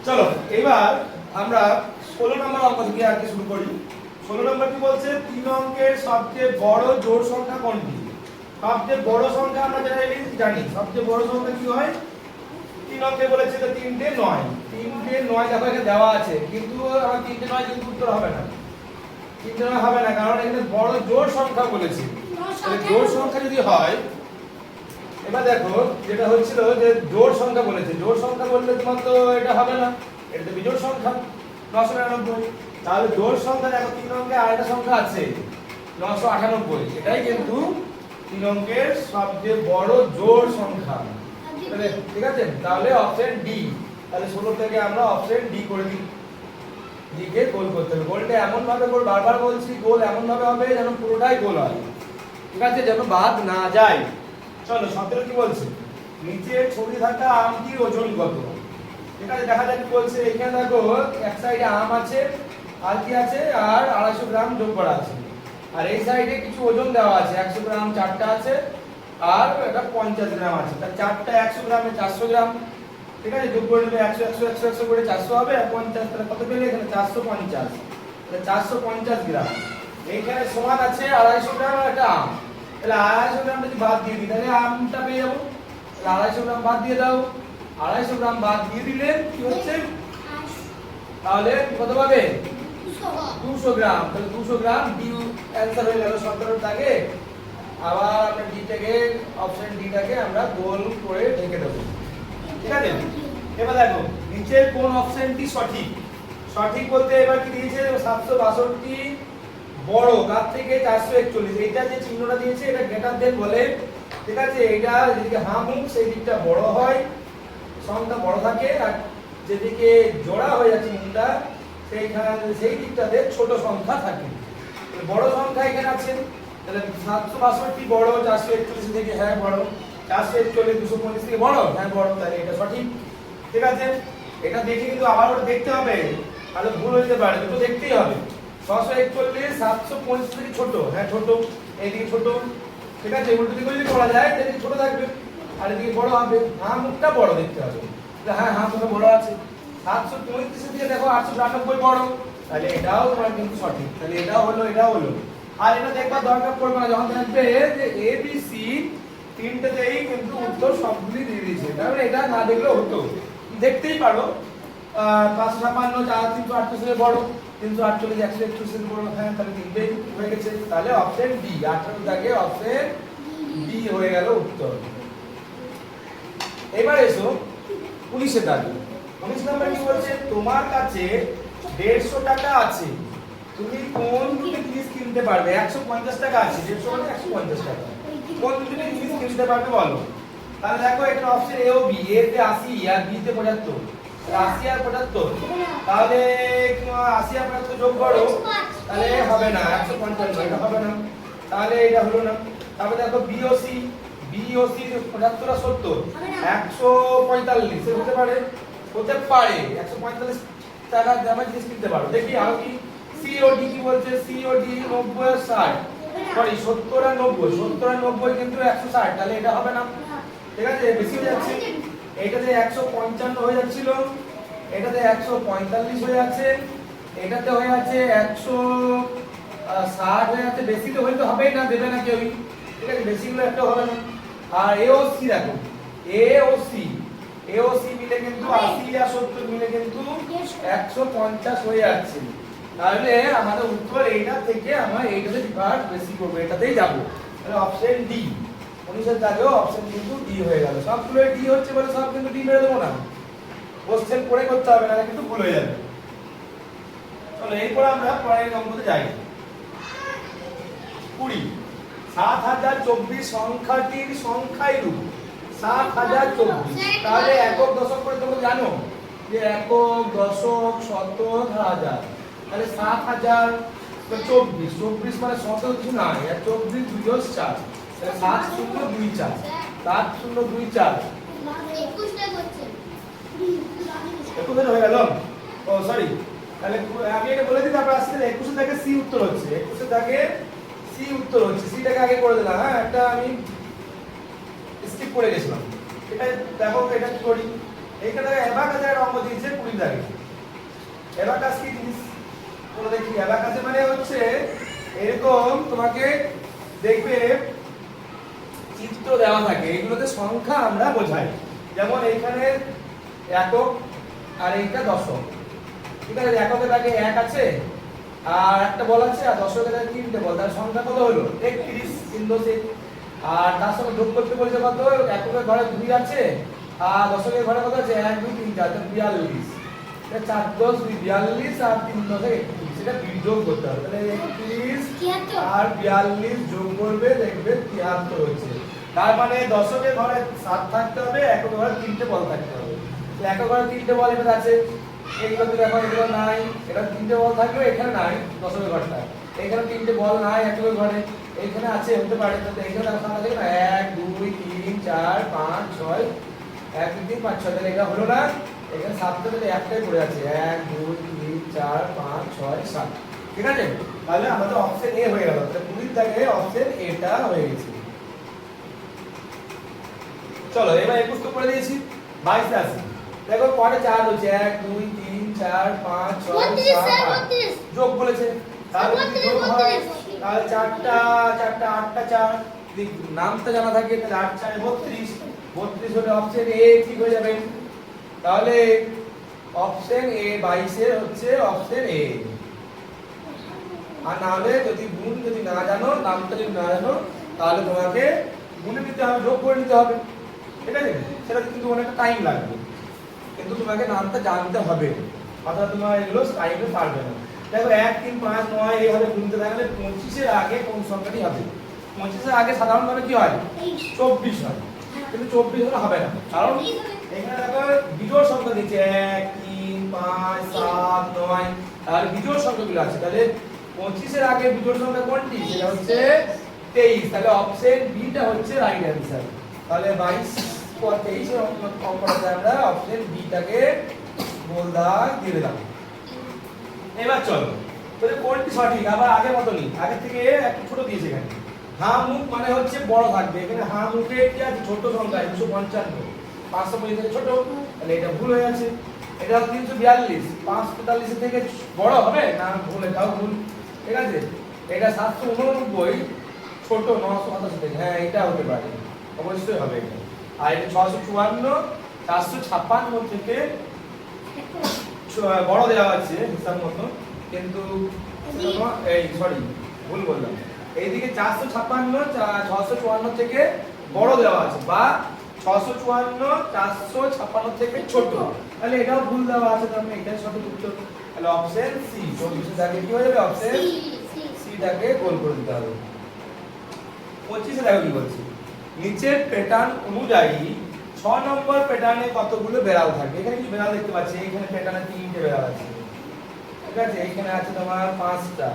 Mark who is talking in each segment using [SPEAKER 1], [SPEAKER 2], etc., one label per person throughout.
[SPEAKER 1] চলো এবার আমরা 16 নম্বর অঙ্ক থেকে আজকে শুরু করি। 16 নম্বর কি বলছে, 3 অঙ্কের সবচেয়ে বড় জোড় সংখ্যা কোনটি? সবচেয়ে বড় সংখ্যা আমরা জানি সবচেয়ে বড় সংখ্যা কি হয়? 3 অঙ্কে বলেছে তো 3টে 9। 3টে 9 দেখো এখানে দেওয়া আছে, কিন্তু আমার 3টে 9 কিন্তু উত্তর হবে না। 3টে 9 হবে না, কারণ এখানে বড় জোড় সংখ্যা বলেছে। তাহলে জোড় সংখ্যা যদি হয়, এবার দেখো যেটা হচ্ছিল যে জোড় সংখ্যা বলেছে, জোড় সংখ্যা বললে তোমার তো এটা হবে না, এটা তো বিজোড় সংখ্যা 999। তাহলে জোড় সংখ্যা দেখো 3 অঙ্কে আরেকটা সংখ্যা আছে 998, এটাই কিন্তু 3 অঙ্কের সবচেয়ে বড় জোড় সংখ্যা। তাহলে ঠিক আছে, তাহলে অপশন ডি। তাহলে 16 থেকে আমরা অপশন ডি করে দিই। ডি কে গোল করতে হবে। গোলটা এমন ভাবে গোল, বারবার বলছি গোল এমন ভাবে হবে যেন পুরোটাই গোল হয়, ঠিক আছে, যেন বাদ না যায়। চলো 17 কি বলছে, নিচে ছবি থাকা আমটির ওজন কত? ঠিক আছে, দেখা যাক কি বলছে। এখানে দেখো এক সাইডে আম আছে আর কি আছে, আর 250 গ্রাম যোগ করা আছে, আর এই সাইডে কিছু ওজন দেওয়া আছে, 100 গ্রাম চারটা আছে আর এটা 50 গ্রাম আছে। তার চারটা 100 গ্রামে 400 গ্রাম, ঠিক আছে, যোগ করে নেবে 100 100 100 100 করে 400 হবে আর 50, তাহলে কত পেলে এখানে 450। তাহলে 450 গ্রাম এইখানে সমান আছে 250 গ্রাম আর একটা আম। তাহলে 250 গ্রাম যদি বাদ দিয়ে দিই তাহলে আমটা পেয়ে যাবো। তাহলে 250 গ্রাম বাদ দিয়ে দাও, 250 গ্রাম বাদ দিয়ে দিলে কি হচ্ছে, তাহলে কত পাবে? 200 গ্রাম। তাহলে 200 গ্রাম ডি অ্যানসার হয়ে গেল 17 টাকে। আবার আমরা ডি টাকে, অপশন ডি টাকে আমরা গোল করে রেখে দেব, ঠিক আছে। এবার দেখো নিচের কোন অপশনটি সঠিক? সঠিক বলতে এবার কি দিয়েছে, 762 বড় কার থেকে 441। এটা যে চিহ্নটা দিয়েছে এটা গ্রেটার দেন বলে, ঠিক আছে। এটা যেদিকে হামুখ সেই দিকটা বড় হয়, সংখ্যা বড় থাকে, আর যেদিকে জোড়া হয়ে যাচ্ছে চিহ্নটা সেইখানে সেই দিকটাতে ছোট সংখ্যা থাকে। বড় সংখ্যা এখানে আছে, তাহলে 762 বড় 441 থেকে, হ্যাঁ বড়। 441 235 থেকে বড়, হ্যাঁ বড়, তাহলে এটা সঠিক, ঠিক আছে। এটা দেখে কিন্তু আবার ওটা দেখতে হবে, তাহলে ভুল হতে পারে, দুটো দেখতেই হবে। 641 735 থেকে ছোট, হ্যাঁ ছোট, এইদিকে ছোট, ঠিক আছে। উল্টো দিকে যদি করা যায় তাহলে ছোট থাকবে আর এদিকে বড় হবে, হ্যাঁ মুখটা বড় দেখতে হবে। হ্যাঁ হ্যাঁ মুখটা বড় আছে। 735 থেকে দেখো 892 বড়, তাহলে এটাও তোমার কিন্তু সঠিক। তাহলে এটাও হলো, এটাও হলো। আর এটা দেখবার দরকার পড়বে না, যখন দেখবে যে এ বি সি তিনটেতেই কিন্তু উত্তর সবগুলি দিয়ে দিয়েছে, তাহলে এটা না দেখলেও হতো, দেখতেই পারো। 556 338 থেকে বড়, 348 131 থেকে বড়, হ্যাঁ তাহলে তিনটেই হয়ে গেছে। তাহলে অপশন ডি, 18 থেকে অপশন ডি হয়ে গেল উত্তর। এবার এসো 19 এর দাগে। 19 নাম্বার কি বলছে, তোমার কাছে 150 টাকা আছে, তুমি কোন দুটো জিনিস কিনতে পারবে? 150 টাকা আছে, 150 মানে 150 টাকা, কোন দুটো জিনিস কিনতে পারবে বলো? তাহলে দেখো এখানে অপশন এ ও বি, এ তে 80 আর বি তে 75, 80 আর 75, তাহলে 80 আর 75 যোগ করো, তাহলে হবে না 155, এটা হবে না, তাহলে এটা হলো না। তারপরে দেখো বি ও সি, 75 আর 70, 145 হতে পারে, হতে পারে 145 টাকা দামের জিনিস কিনতে পারো। দেখি আর কি সিওডি কি বলছে, সিওডি 90 আর 60, সরি 70 আর 90, 70 আর 90 কিন্তু 160, তাহলে এটা হবে না, ঠিক আছে, বেশি হয়ে যাচ্ছে। এইটাতে 155 হয়ে যাচ্ছিল, এটাতে 145 হয়ে যাচ্ছে, এটাতে হয়ে যাচ্ছে 160 হয়ে যাচ্ছে, বেশি তো হইতে হবেই না, দেবে না কেউই, ঠিক আছে, বেশি গুলো একটা হবে না। আর এ ও সি দেখো, এ ও সি মিলে কিন্তু 80 আর 70 মিলে কিন্তু 150 হয়ে যাচ্ছে। তাহলে আমাদের উত্তর এইটা থেকে আমরা এইটাতে ডিভাইড বেশি করব, এটাতেই যাব। তাহলে অপশন ডি, 19 এর দাগেও অপশন কিন্তু ডি হয়ে গেল। সবগুলো ডি হচ্ছে বলে সব কিন্তু ডি মেরে দেবো না, কোশ্চেন পড়ে করতে হবে না, কিন্তু ভুল হয়ে যাবে। চলো এরপর আমরা পরের অঙ্কতে যাই। 20 7024 সংখ্যাটির সংখ্যায় রূপ 7024, তাহলে একক দশক করে তোমরা জানো যে একক দশক শতক হাজার, তাহলে 7024, 24 মানে শত কিছু না, 24 2 4, তাহলে 7024, 7024 21 হয়ে গেল। ও সরি, তাহলে আমি এটা বলে দিই, তারপর আসলে 21 থেকে সি উত্তর হচ্ছে, 21 থেকে সি উত্তর হচ্ছে, সিটাকে আগে করে দিলাম। হ্যাঁ একটা আমি স্কিপ করে গেছিলাম, এটা দেখো এটা কি করি, এইখানে অ্যাবাকাসের একটা অঙ্ক দিয়েছে 20 দাগে। অ্যাবাকাস কি জিনিস বলে দেখি। অ্যাবাকাসে মানে হচ্ছে এরকম তোমাকে দেখবে চিত্র দেওয়া থাকে, এগুলোতে সংখ্যা আমরা বোঝাই। যেমন এইখানে একক আর এইটা দশক, ঠিক আছে? এককের আগে 1 আছে আর একটা বল আছে, আর দশকের আগে 3টে বল, তার সংখ্যা কত হলো 31 3 দশে। আর তার সঙ্গে যোগ করতে বলেছে কত, এককের ঘরে 2 আছে আর দশকের ঘরে কত আছে 1 2 3 4 42। 4 10 42 আর 3 10 31, সেটা বিয়োগ করতে হবে। তাহলে 31 আর 42 যোগ করবে, দেখবে 73 হচ্ছে। তার মানে দশকের ঘরে 7 থাকতে হবে, এককের ঘরে 3টে বল থাকতে হবে। তাহলে এককের ঘরে 3টে বল এটা আছে, এইগুলো তো দেখো এগুলো নাই, এটা 3টে বল থাকবে, এখানে নাই দশকের ঘরটা, এখানে 3টে বল নাই এককের ঘরে, এখানে আছে হতে পারে। তো এখানে দেখা আছে না 1 2 3 4 5 6 1 2 3 5 6, তাহলে এটা হলো না। এখানে 7টা তাহলে একটাই পড়ে আছে, 1 2 3 4 5 6 7, ঠিক আছে? তাহলে আমাদের অপশন এ হয়ে গেল। তাহলে 20 দাগে অপশন এটা হয়ে গেছে। চলো এবার 21 তো করে দিয়েছি, 22 আসি। দেখো কয়টা 4 হচ্ছে, 1 2 3 4 5 6 7 8 যোগ বলেছে। তাহলে যদি যোগ হয় তাহলে 4টা 8টা 4, যদি নামটা জানা থাকে তাহলে 8 4 32, 32 হলে অপশন এ ঠিক হয়ে যাবে। তাহলে অপশন এ 22 এর হচ্ছে অপশন এ। আর না হলে যদি গুণ যদি না জানো, নামটা যদি না জানো, তাহলে তোমাকে গুণে নিতে হবে, যোগ করে নিতে হবে, ঠিক আছে? সেটা কিন্তু অনেকটা টাইম লাগবে, কিন্তু তোমাকে নামটা জানতে হবে, অর্থাৎ তোমার এগুলো টাইমে পারবে না। দেখো 1 3 5 9 এইভাবে গুনতে থাকলে 25 এর আগে কোন সংখ্যাটি হবে? 25 এর আগে সাধারণভাবে কি হয় 24 হয়, কিন্তু 24 হলে হবে না, কারণ এখানে দেখো বিজোড় সংখ্যা দিয়েছে 1 3 5 7 9, আর বিজোড় সংখ্যাগুলো আছে। তাহলে 25 এর আগে বিজোড় সংখ্যা কোনটি? সেটা হচ্ছে 23। তাহলে অপশন বি টা হচ্ছে রাইট অ্যানসার। তাহলে 22 পর 23 এর অঙ্কটাতে আমরা অপশন বি টাকে গোল দাগ দিয়ে দিলাম। এবার চলো তাহলে কোনটি সঠিক, আবার আগের মতনই, আগে থেকে একটু ছোট দিয়েছে এখানে। হা মুখ মানে হচ্ছে বড় থাকবে, এখানে হা মুখে কি আছে ছোট সংখ্যা 255, 525 থেকে ছোট, তাহলে এটা ভুল হয়ে আছে। এটা 342, 543 থেকে বড় হবে না, ভুল, এটাও ভুল, ঠিক আছে? এটা 789 ছোট 987 থেকে, হ্যাঁ এটা হতে পারে, অবশ্যই হবে এটা। আর এটা 654 456 থেকে বড় দেওয়া আছে হিসাব মতো, কিন্তু এই সরি ভুল বললাম, এইদিকে 456 654 থেকে বড় দেওয়া আছে, বা 654 456 থেকে ছোট, তাহলে এটাও ভুল দেওয়া আছে, তাহলে এটাই সঠিক উত্তর। তাহলে অপশন সি 24 দাগে কি হয়ে যাবে, অপশন সি টাকে গোল করে দিতে হবে। 25 দেখো কি বলছে, নিচের প্যাটার্ন অনুযায়ী 6 নম্বর প্যাটার্নে কতগুলো বেড়াল থাকে? এখানে কি বেড়াল দেখতে পাচ্ছি, এখানে প্যাটার্নে 3টে বেড়াল আছে, ঠিক আছে? এখানে আছে তোমার 5টা,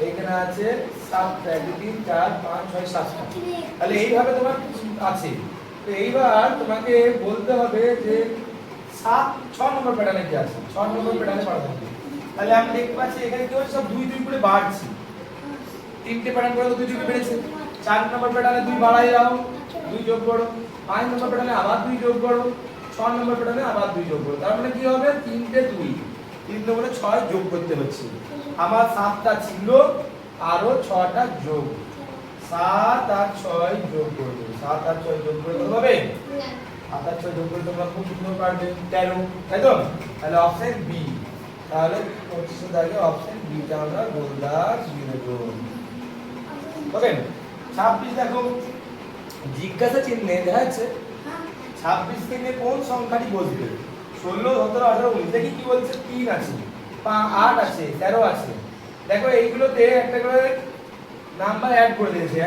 [SPEAKER 1] এখানে আছে 7টা, 1 2 3 4 5 6 7টা, তাহলে এইভাবে তোমার আছে। তো এইবার তোমাকে বলতে হবে যে 6 নম্বর প্যাটার্নে কি আছে, 6 নম্বর প্যাটার্নে পড়া থাকবে। তাহলে আমি দেখতে পাচ্ছি এখানে কি হচ্ছে, সব 2 2 করে বাড়ছে, 3টে প্যাটার্ন করে 2 2 বেড়েছে। 4 নম্বর প্যাটার্নে 2 বাড়াই যাও, 2 যোগ করো, 5 নম্বর প্যাটার্নে আবার 2 যোগ করো, 6 নম্বর প্যাটার্নে আবার 2 যোগ করো, তার মানে কি হবে 3টে 2, 3 নম্বরে 6 যোগ করতে হচ্ছে। আমার 7টা ছিল, আরো 6টা যোগ, 7 আর 6 যোগ করবে, 7 আর 6 যোগ করে কত হবে? 7 আর 6 যোগ করে তোমরা খুব সুন্দর পারবে 13, তাই তো? তাহলে অপশন বি, তাহলে 25 এর আগে অপশন বি টা আমরা গোল দাগ দিয়ে দেব। ওকে 26 দেখো, জিজ্ঞাসা চিহ্নে দেখা যাচ্ছে 26 থেকে কোন সংখ্যাটি বসবে? 16 17 18 19, দেখি কি বলছে, 3 আছে, 8 আছে, 13 আছে। দেখো এইগুলোতে একটা করে নাম্বার অ্যাড করে দিয়েছে,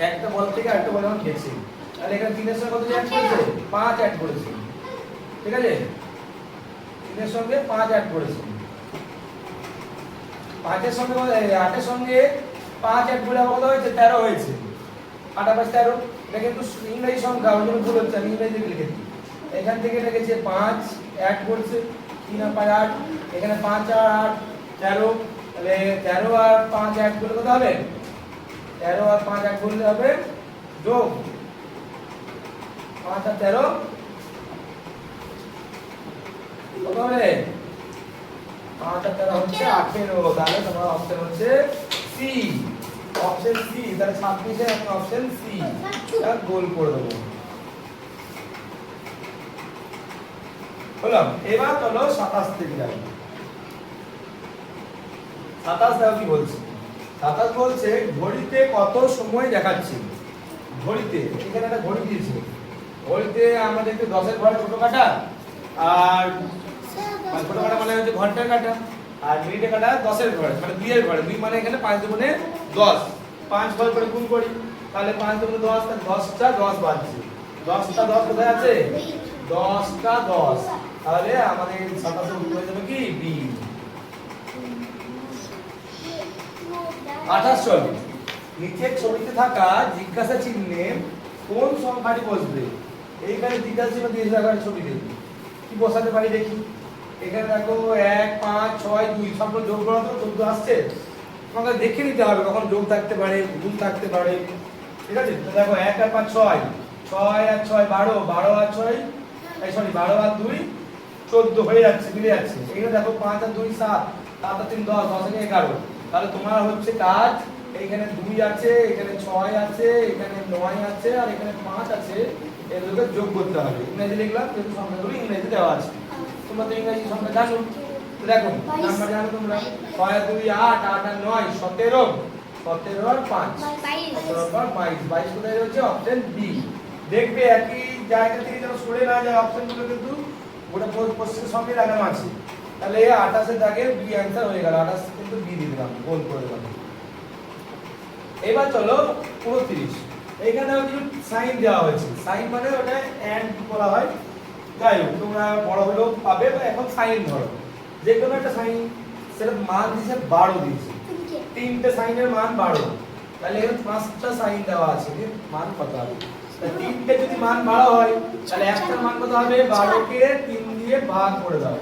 [SPEAKER 1] একটা বল থেকে আরেকটা বল যখন গেছে, তাহলে এখানে 3 এর সঙ্গে কত অ্যাড করেছে? 5 অ্যাড করেছে, ঠিক আছে? 3 এর সঙ্গে 5 অ্যাড করেছে, 5 এর সঙ্গে 8 এর সঙ্গে 5 অ্যাড করে কত হয়েছে? 13 হয়েছে। 8 5 13, এটা কিন্তু ইংরেজি সংখ্যা, ওই জন্য ভুল হচ্ছে, আমি ইংরেজি লিখেছি। এখান থেকে লিখেছে 5 অ্যাড করছে, 3 আর 5 8, এখানে 5 আর 8 13, তাহলে 13 আর 5 অ্যাড করলে কত হবে? 13 আর 5 অ্যাড করলে হবে যোগ 5 আর 13 কত হবে 5 আর 13 হচ্ছে 18, তাহলে তোমার অপশন হচ্ছে সি, অপশন সি। তাহলে 26 এ আমি অপশন সি আর গোল করে দেবো। বললাম এবার চলো 27 থেকে যাই। 27 দেখো কি বলছে। 27 বলছে ঘড়িতে কত সময় দেখাচ্ছে। ঘড়িতে এখানে একটা ঘড়ি দিয়েছে, ঘড়িতে আমরা দেখতে 10 এর ঘরে ছোট কাটা, আর ছোট কাটা মানে হচ্ছে ঘন্টার কাটা, আর মিনিটের কাটা 10 এর ঘরে মানে 2 এর ঘরে। 2 মানে এখানে 5 দুগুণে 10, 5 ঘর করে গুণ করি, তাহলে 5 দুগুণে 10, তাহলে 10টা 10 বাজছে। 10টা 10 কোথায় আছে? 10টা 10, তাহলে আমাদের 27 উত্তর হয়ে যাবে কি বি। 28 চলো, নিচের ছবিতে থাকা জিজ্ঞাসা চিহ্নে কোন সংখ্যাটি বসবে? এইখানে জিজ্ঞাসা চিহ্ন দিয়েছে, এখানে ছবি দেখি কি বসাতে পারি দেখি। এখানে দেখো 1 5 6 2 সবগুলো যোগ করো তো 14 আসছে। তোমাকে দেখে নিতে হবে কখন যোগ থাকতে পারে, গুণ থাকতে পারে, ঠিক আছে? তো দেখো 1 আর 5 6, 6 আর 6 12, 12 আর 6 এই সরি 12 আর 2 14 হয়ে যাচ্ছে, মিলে যাচ্ছে। এখানে দেখো 5 আর 2 7, 7 আর 3 10, 10 আর 11। তাহলে তোমার হচ্ছে কাজ, এইখানে 2 আছে, এখানে 6 আছে, এখানে 9 আছে, আর এখানে 5 আছে, এগুলোকে যোগ করতে হবে। ইংরেজি লিখলাম কিন্তু সংখ্যাগুলো ইংরেজি দেওয়া আছে, তোমরা তো ইংরেজি সংখ্যা জানো। তো দেখো নাম্বার জানো তোমরা, 6 আর 2 8, 8 আর 9 17, 17 আর 5 22 কোথায় হচ্ছে? Option B. দেখবে একই জায়গা থেকে যেন সরে না যায় অপশনগুলো, কিন্তু ওটা প্রশ্নের সঙ্গে লাগানো আছে। তাহলে 28 এর দাগে বি অ্যানসার হয়ে গেল, 28 কিন্তু বি দিয়ে দিলাম, গোল করে দিলাম। এবার চলো 29, এইখানেও কিছু সাইন দেওয়া হয়েছে। সাইন মানে ওটা এন্ড বলা হয়, যাই হোক তোমরা বড় হলেও পাবে, বা এখন সাইন ধরো যে কোনো একটা সাইন, সেটা মান দিয়েছে 12 দিয়েছে, তিনটে সাইনের মান 12, তাহলে এখানে 5টা সাইন দেওয়া আছে, মান কত হবে? তিনটে যদি মান 12 হয় তাহলে একটার মান কত হবে? 12 কে 3 দিয়ে ভাগ করে দাও,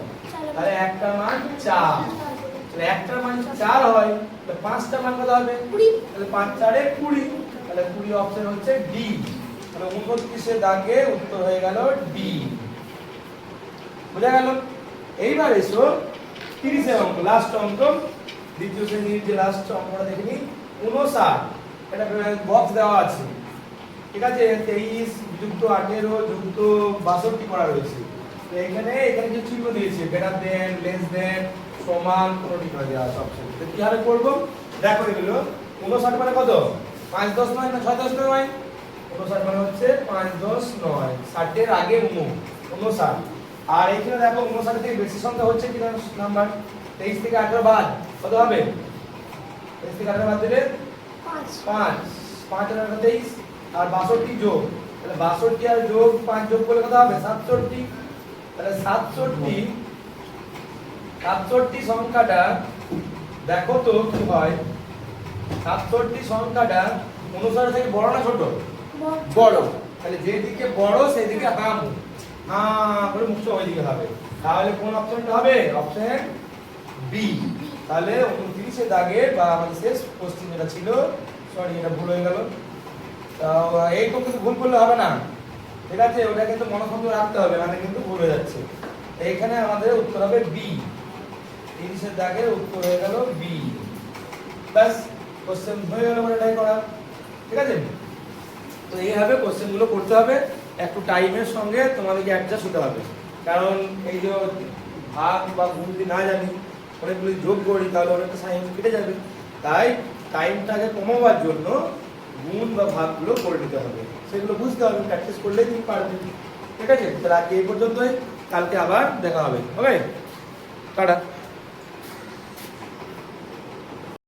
[SPEAKER 1] তাহলে একটার মান 4। তাহলে একটার মান 4 হয়, তাহলে 5টার মান কত হবে? 20। তাহলে 5 4 এ 20, তাহলে 20 অপশন হচ্ছে ডি। তাহলে 29 এর দাগে উত্তর হয়ে গেল ডি। বুঝা গেল? এইবার এসো 30 এর অঙ্ক, লাস্ট অঙ্ক, দ্বিতীয় শ্রেণীর যে লাস্ট অঙ্কটা দেখে নিই। 59, এটা বক্স দেওয়া আছে, ঠিক আছে? 23 যুক্ত 18 যুক্ত 62 করা রয়েছে। তো এখানে যে চিহ্ন দিয়েছে, গ্রেটার দেন, লেস দেন, সমান, কোনটি করে দেওয়া আছে অপশন। তো কিভাবে করব দেখো, এগুলো 59 মানে কত? 5 10 9 না 6 10 9? 59 মানে হচ্ছে 5 10 9, 60 এর আগে 59। আর এখানে দেখো 59 থেকে বেশি সংখ্যা হচ্ছে কি নাম্বার? 23 থেকে 18 বাদ কত হবে? 23 থেকে 18 বাদ দিলে 5 5 5 আর 23 আর 62 যোগ, তাহলে 62 আর যোগ 5 যোগ করলে কত হবে? 67। তাহলে 67 সংখ্যাটা দেখো তো কি হয়। 67 সংখ্যাটা 59 থেকে বড় না ছোট? বড়। তাহলে যেদিকে বড় সেদিকে হাম করে মুখটা ওইদিকে হবে। তাহলে কোন অপশনটা হবে? Option B. তাহলে 29 এর দাগে বা আমাদের শেষ কোশ্চেন যেটা ছিল, সরি এটা ভুল হয়ে গেল, এইটুকু কিন্তু ভুল করলে হবে না, ঠিক আছে? ওটা কিন্তু মনোসংযোগ রাখতে হবে, মানে কিন্তু ভুল হয়ে যাচ্ছে। এইখানে আমাদের উত্তর হবে বি, 30 এর দাগে উত্তর হয়ে গেল বি। ব্যাস, কোশ্চেন হয়ে গেল, এটাই করা, ঠিক আছে? তো এইভাবে কোশ্চেন গুলো করতে হবে, একটু টাইমের সঙ্গে তোমাদেরকে অ্যাডজাস্ট হতে হবে, কারণ এই যে ভাগ বা গুণ যদি না জানি, অনেকগুলো যোগ করি, তাহলে অনেকটা সাইন কেটে যাবে। তাই টাইমটাকে কমাবার জন্য গুণ বা ভাগগুলো করে নিতে হবে, সেগুলো বুঝতে হবে, প্র্যাকটিস করলেই তুমি পারবে, ঠিক আছে? তাহলে আজকে এই পর্যন্তই, কালকে আবার দেখা হবে, ওকে, টাটা।